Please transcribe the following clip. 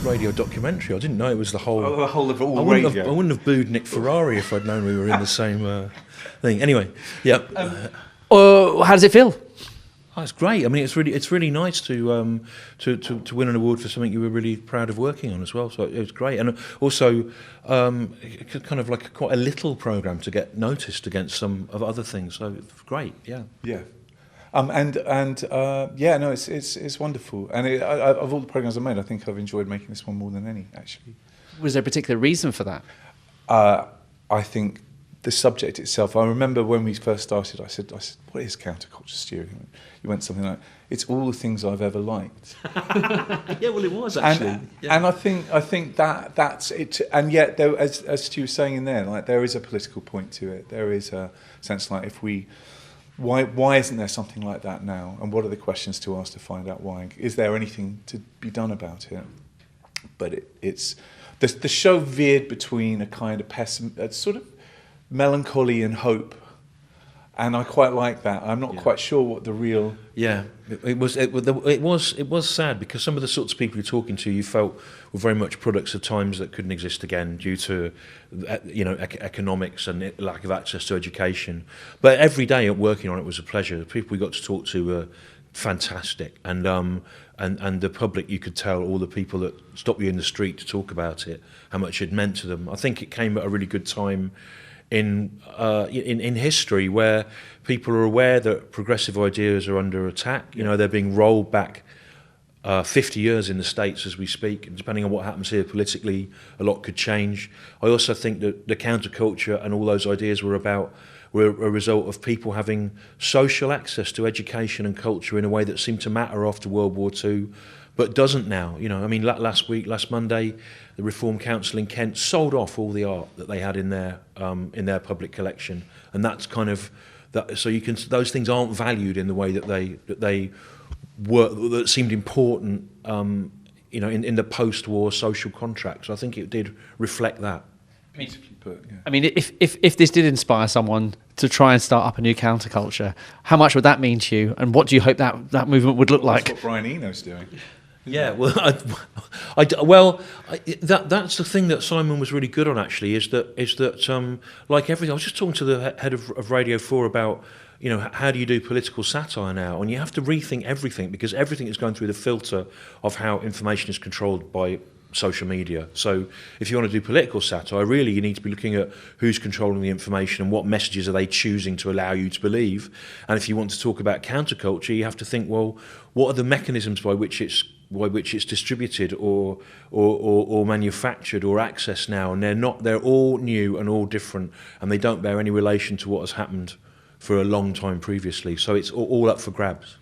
radio documentary. I didn't know it was the whole. Oh, the whole of all I radio. I wouldn't have booed Nick Ferrari if I'd known we were in the same thing. Anyway, yeah. How does it feel? Oh, it's great. I mean, it's really nice to win an award for something you were really proud of working on as well. So it was great, and also kind of like quite a little program to get noticed against some of other things. So it's great. Yeah. Yeah. No, it's wonderful. And of all the programs I've made, I think I've enjoyed making this one more than any, actually. Was there a particular reason for that? I think the subject itself. I remember when we first started, I said, what is counterculture, Stewart? You went something like, it's all the things I've ever liked. Yeah, well, it was actually. And I think that's it. And yet, there, as Stu was saying in there, like there is a political point to it. There is a sense like why isn't there something like that now? And what are the questions to ask to find out why? Is there anything to be done about it? But it's the show veered between a kind of a sort of melancholy and hope, and I quite like that. I'm not quite sure what the real. Yeah, it was sad because some of the sorts of people you're talking to, you felt were very much products of times that couldn't exist again due to, economics and lack of access to education. But every day working on it was a pleasure. The people we got to talk to were fantastic, and the public, you could tell, all the people that stopped you in the street to talk about it, how much it meant to them. I think it came at a really good time in history where people are aware that progressive ideas are under attack. They're being rolled back 50 years in the States as we speak, and depending on what happens here politically, a lot could change. I also think that the counterculture and all those ideas were a result of people having social access to education and culture in a way that seemed to matter after World War II, but doesn't now. Last Monday, the Reform Council in Kent sold off all the art that they had in their public collection, and that's kind of that. So those things aren't valued in the way that they were, that seemed important. In the post-war social contract. So I think it did reflect that. I mean, if this did inspire someone to try and start up a new counterculture, how much would that mean to you, and what do you hope that movement would look like? That's what Brian Eno's doing. Yeah, well, that's the thing that Simon was really good on. Actually, is that like everything. I was just talking to the head of Radio 4 about how do you do political satire now, and you have to rethink everything because everything is going through the filter of how information is controlled by social media. So if you want to do political satire, really you need to be looking at who's controlling the information and what messages are they choosing to allow you to believe. And if you want to talk about counterculture, you have to think, well, what are the mechanisms by which it's distributed or manufactured or accessed now? And they're all new and all different, and they don't bear any relation to what has happened for a long time previously. So it's all up for grabs.